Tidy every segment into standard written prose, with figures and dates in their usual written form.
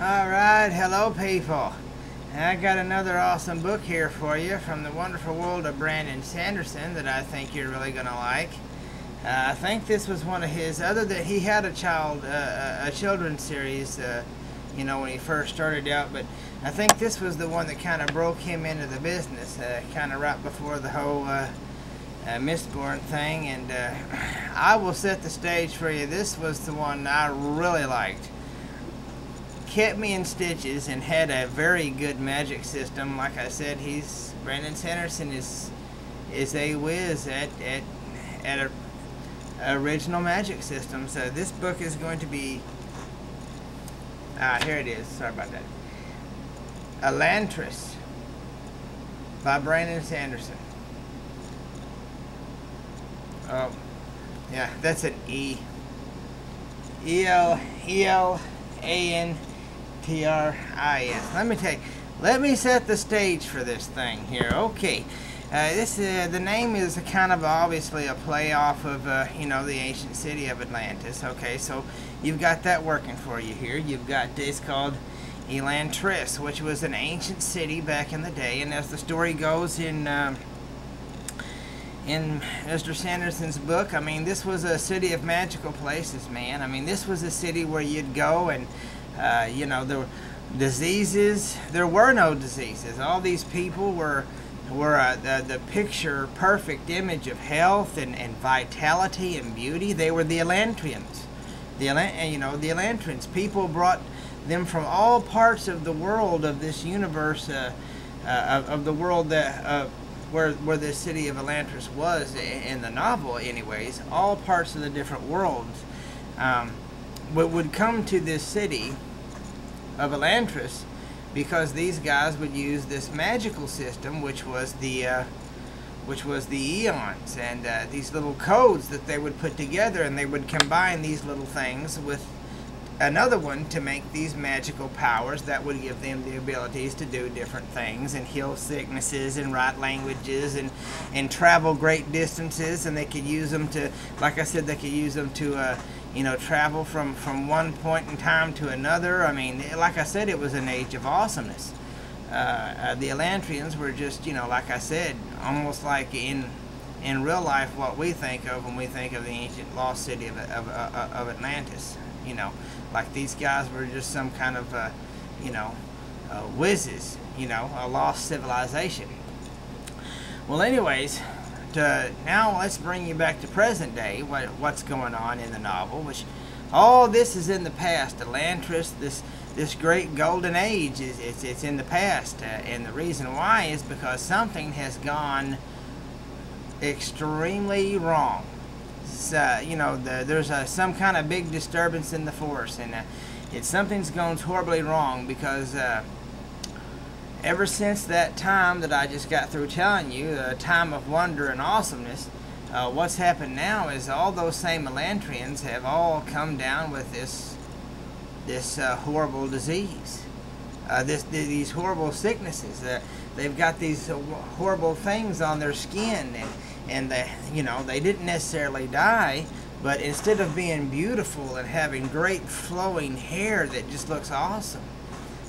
Alright, hello people. I got another awesome book here for you from the wonderful world of Brandon Sanderson that I think you're really going to like. I think this was one of his, other than he had a children's series, you know, when he first started out, but I think this was the one that kind of broke him into the business, kind of right before the whole Mistborn thing, and I will set the stage for you. This was the one I really liked. Kept me in stitches and had a very good magic system. Like I said, Brandon Sanderson is a whiz at a original magic system. So this book is going to be here it is. Sorry about that. Elantris by Brandon Sanderson. Oh, yeah, that's an E. E-L-A-N-T-R-I-S. Let me set the stage for this thing here. Okay, the name is kind of obviously a play off of you know, the ancient city of Atlantis. Okay, so you've got that working for you here. You've got this called Elantris, which was an ancient city back in the day, and as the story goes in Mr. Sanderson's book, I mean, this was a city of magical places, man. I mean, this was a city where you'd go and, you know, there were diseases. There were no diseases. All these people were the picture perfect image of health and vitality and beauty. They were the Elantrians. The Elantrians. People brought them from all parts of the world of this universe, of the world that where the city of Elantris was in the novel, anyways. All parts of the different worlds would come to this city of Elantris because these guys would use this magical system, which was the eons, and these little codes that they would put together, and they would combine these little things with another one to make these magical powers that would give them the abilities to do different things and heal sicknesses and write languages and travel great distances, and they could use them to, like I said, they could use them to you know, travel from one point in time to another. I mean, like I said, it was an age of awesomeness. The Elantrians were just, you know, like I said, almost like in real life what we think of when we think of the ancient lost city of Atlantis. You know, like these guys were just some kind of, you know, whizzes, you know, a lost civilization. Well, anyways, now let's bring you back to present day, what's going on in the novel, which all this is in the past. Elantris, this great golden age, it's in the past, and the reason why is because something has gone extremely wrong. You know, there's some kind of big disturbance in the force, and something's gone horribly wrong because ever since that time that I just got through telling you, the time of wonder and awesomeness, what's happened now is all those same Elantrians have all come down with this horrible disease, these horrible sicknesses. They've got these horrible things on their skin, and they, you know, they didn't necessarily die, but instead of being beautiful and having great flowing hair that just looks awesome,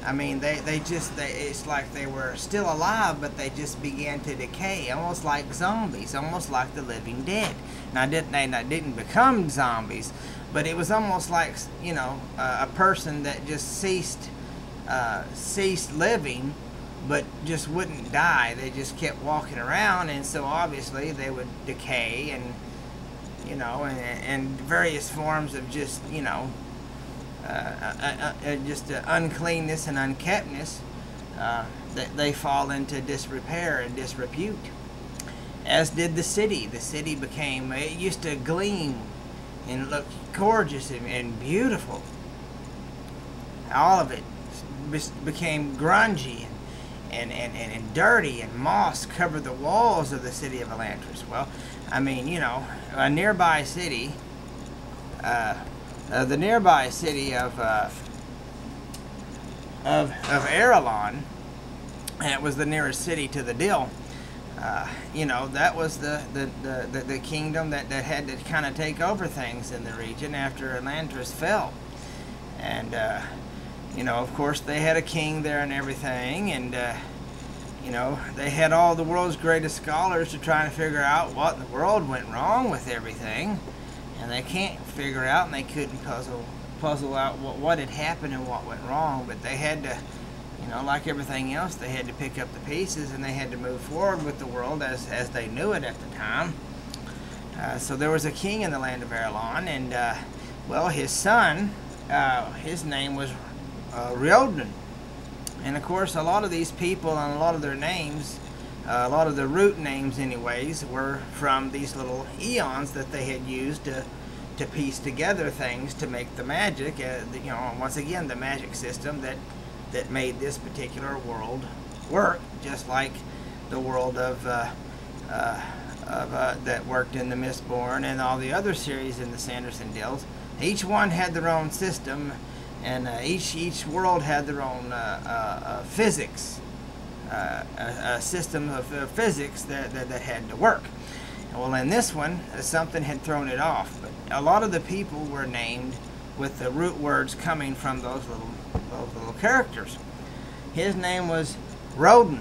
I mean, it's like they were still alive, but they just began to decay, almost like zombies, almost like the living dead. Now, they didn't become zombies, but it was almost like, you know, a person that just ceased living, but just wouldn't die. They just kept walking around, and so obviously they would decay, and, you know, and various forms of just, you know, uncleanness and unkeptness, they fall into disrepair and disrepute. As did the city. The city became, it used to gleam and look gorgeous and beautiful. All of it became grungy and dirty, and moss covered the walls of the city of Elantris. Well, I mean, you know, a nearby city, the nearby city of Arelon, and it was the nearest city to the Dill. You know, that was the kingdom that had to kind of take over things in the region after Elantris fell. And you know, of course, they had a king there and everything, and you know, they had all the world's greatest scholars to try and figure out what in the world went wrong with everything, and they can't figure out, and they couldn't puzzle out what had happened and what went wrong. But they had to, you know, like everything else, they had to pick up the pieces, and they had to move forward with the world as they knew it at the time. So there was a king in the land of Erelon, and well, his son, his name was Riodin. And of course, a lot of these people and a lot of their names, a lot of the root names anyways, were from these little eons that they had used to piece together things to make the magic, you know, once again, the magic system that made this particular world work, just like the world of that worked in the Mistborn and all the other series in the Sanderson deals. Each one had their own system, and each world had their own physics, a system of physics that had to work. Well, in this one, something had thrown it off, but a lot of the people were named with the root words coming from those little characters. His name was Rodin.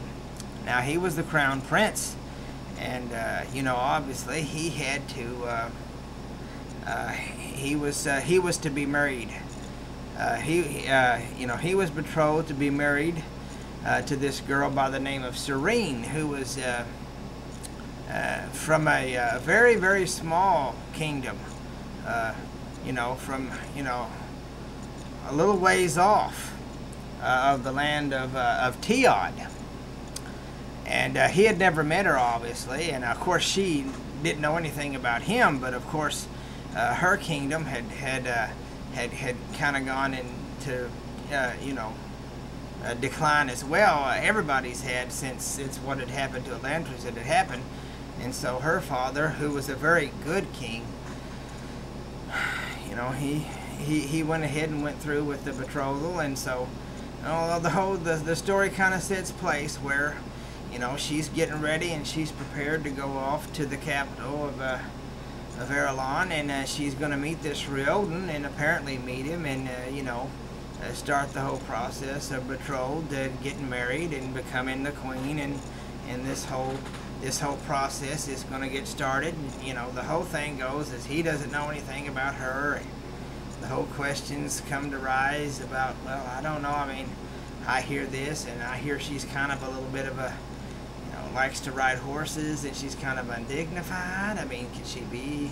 Now, he was the crown prince, and you know, obviously he had to he was to be married. You know, he was betrothed to be married to this girl by the name of Serene, who was from a very, very small kingdom, you know, from, you know, a little ways off of the land of Teod. And he had never met her, obviously, and of course she didn't know anything about him, but of course her kingdom had kind of gone into, you know, decline as well. Everybody's had since what had happened to Elantris had happened. And so her father, who was a very good king, you know, he went ahead and went through with the betrothal. And so, you know, the story kind of sets place where, you know, she's getting ready and she's prepared to go off to the capital of Erelon, and she's going to meet this Riodin and apparently meet him and, you know, start the whole process of betrothed, getting married and becoming the queen, and this whole process is going to get started. You know, the whole thing goes as he doesn't know anything about her, and the whole questions come to rise about, well, I don't know, I mean, I hear this, and I hear she's kind of a little bit of a, you know, likes to ride horses, and she's kind of undignified. I mean, can she be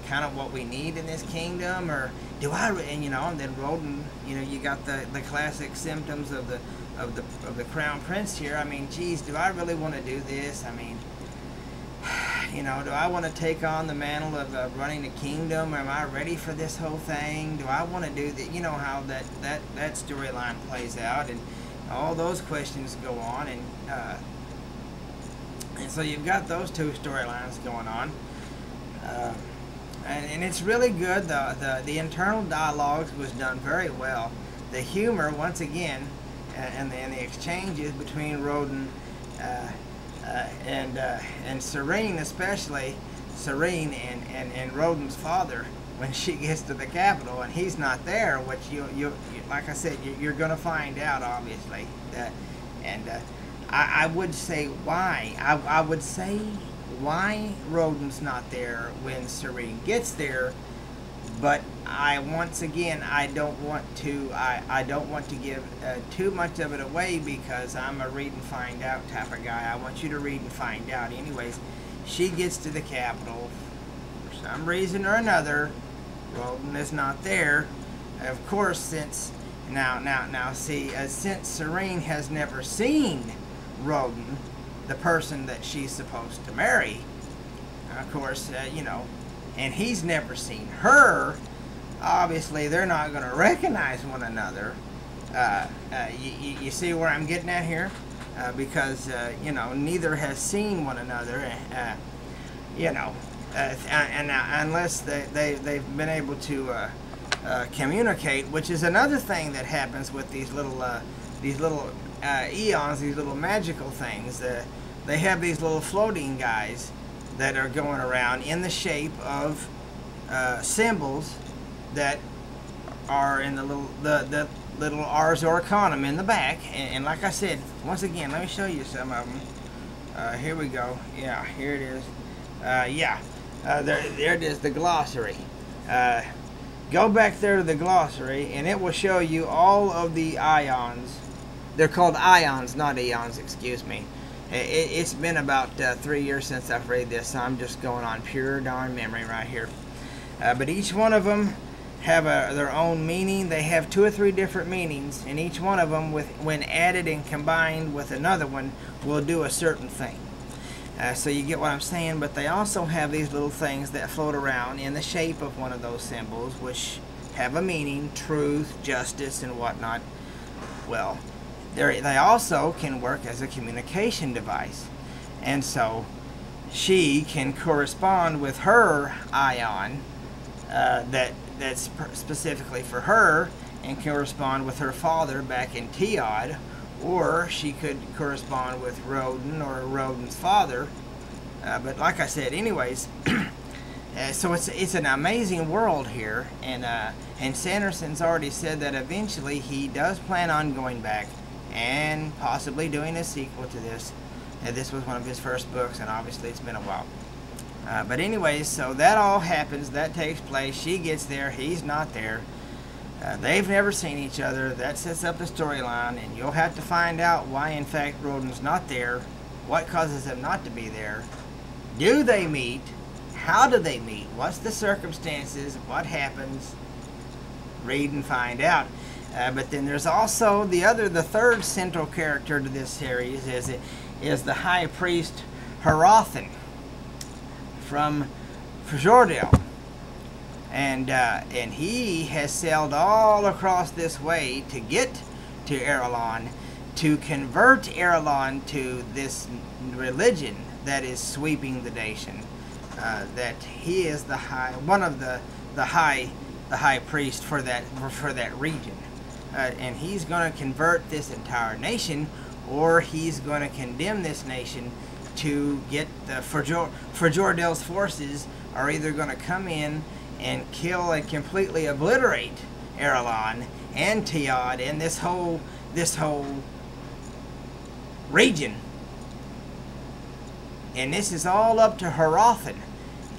kind of what we need in this kingdom, or do I? And you know, and then Rodin, you know, you got the classic symptoms of the crown prince here. I mean, geez, do I really want to do this? I mean, you know, do I want to take on the mantle of running a kingdom? Am I ready for this whole thing? Do I want to do that? You know how that storyline plays out, and all those questions go on, and so you've got those two storylines going on. And it's really good. The internal dialogues was done very well. The humor, once again, and the exchanges between Rodin and Serene, especially Serene and Rodin's father, when she gets to the capital and he's not there, which you like I said, you're going to find out, obviously. I would say why. I would say why Rodin's not there when Serene gets there, but once again, I don't want to give too much of it away, because I'm a read and find out type of guy. I want you to read and find out. Anyways, she gets to the capital for some reason or another. Rodin is not there, of course. Since since Serene has never seen Rodin, the person that she's supposed to marry, of course, you know, and he's never seen her, obviously they're not going to recognize one another. You see where I'm getting at here? Because, you know, neither has seen one another, you know, and unless they've been able to communicate, which is another thing that happens with these little eons, these little magical things. They have these little floating guys that are going around in the shape of symbols that are in the little Ars Orcanum in the back, and like I said, once again, let me show you some of them. Here we go. Yeah, here it is. There it is, the glossary. Go back there to the glossary, and it will show you all of the ions. They're called ions, not eons, excuse me. It's been about 3 years since I've read this, so I'm just going on pure darn memory right here. But each one of them have their own meaning. They have 2 or 3 different meanings, and each one of them, when added and combined with another one, will do a certain thing. So you get what I'm saying, but they also have these little things that float around in the shape of one of those symbols, which have a meaning: truth, justice, and whatnot. Well, they also can work as a communication device, and so she can correspond with her ion that's specifically for her, and correspond with her father back in Teod, or she could correspond with Rodin or Rodin's father. But like I said, anyways, so it's an amazing world here, and Sanderson's already said that eventually he does plan on going back and possibly doing a sequel to this. This was one of his first books, and obviously it's been a while. But anyways, so that all happens, that takes place, she gets there, he's not there. They've never seen each other. That sets up the storyline, and you'll have to find out why, in fact, Rodin's not there, what causes him not to be there. Do they meet? How do they meet? What's the circumstances? What happens? Read and find out. But then there's also the third central character to this series is the High Priest Hrathen from Fjordell. And he has sailed all across this way to get to Erelon, to convert Erelon to this religion that is sweeping the nation. That he is the high priest for that region, and he's going to convert this entire nation, or he's going to condemn this nation to get the Fjordell's forces are either going to come in and kill and completely obliterate Erelon and Teod and this whole region. And this is all up to Hrathen,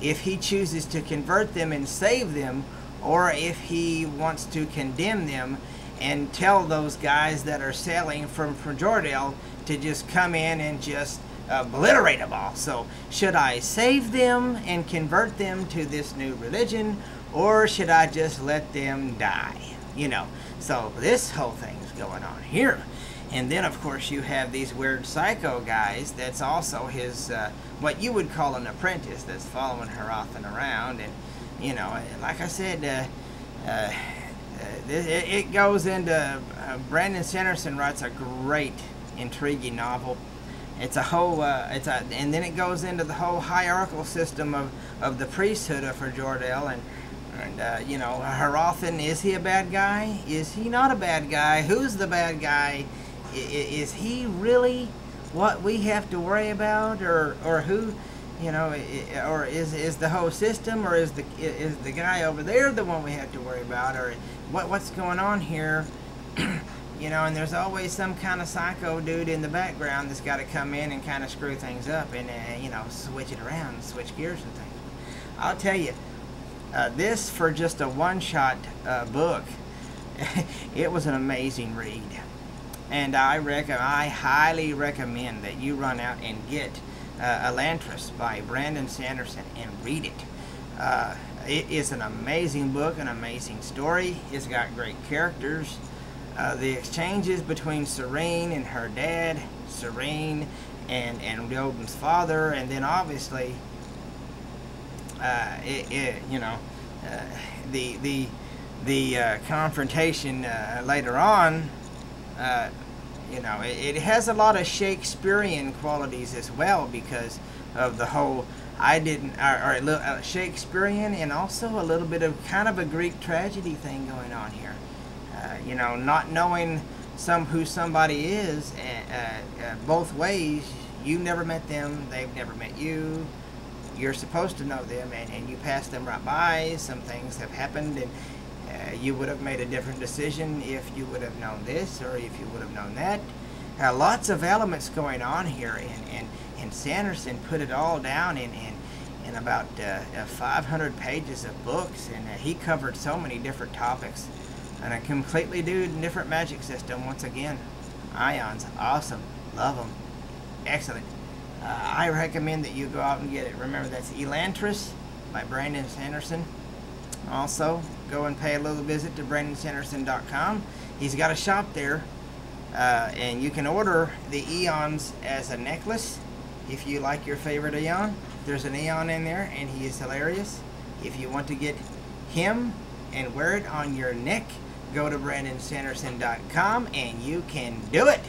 if he chooses to convert them and save them, or if he wants to condemn them and tell those guys that are sailing from Fjordell to just come in and just obliterate them all. So should I save them and convert them to this new religion, or should I just let them die? You know, so this whole thing is going on here. And then of course you have these weird psycho guys that's also his what you would call an apprentice, that's following Hrathen around. And you know, like I said, it goes into Brandon Sanderson writes a great intriguing novel. It's a whole, and then it goes into the whole hierarchical system of the priesthood of Fjordell, and you know, Hrathen, is he a bad guy? Is he not a bad guy? Who's the bad guy? Is he really what we have to worry about, or who, you know, or is the whole system, or is the guy over there the one we have to worry about, or what's going on here? You know, and there's always some kind of psycho dude in the background that's got to come in and kind of screw things up and, you know, switch it around, switch gears and things. I'll tell you, this, for just a one-shot book, it was an amazing read. And I highly recommend that you run out and get Elantris by Brandon Sanderson and read it. It is an amazing book, an amazing story. It's got great characters. The exchanges between Serene and her dad, Serene and Rodin's father, and then obviously, you know, the confrontation later on. You know, it has a lot of Shakespearean qualities as well, because of the whole Shakespearean, and also a little bit of kind of a Greek tragedy thing going on here. You know, not knowing who somebody is, both ways. You never met them, they've never met you. You're supposed to know them, and you pass them right by. Some things have happened, and You would have made a different decision if you would have known this or if you would have known that. Lots of elements going on here, and Sanderson put it all down in about 500 pages of books, and he covered so many different topics and a completely different magic system. Once again, ions, awesome, love them, excellent. I recommend that you go out and get it. Remember, that's Elantris by Brandon Sanderson. Also, go and pay a little visit to BrandonSanderson.com. He's got a shop there, and you can order the eons as a necklace if you like your favorite eon. There's an eon in there, and he is hilarious. If you want to get him and wear it on your neck, go to BrandonSanderson.com, and you can do it.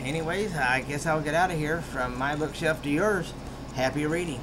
Anyways, I guess I'll get out of here. From my bookshelf to yours, happy reading.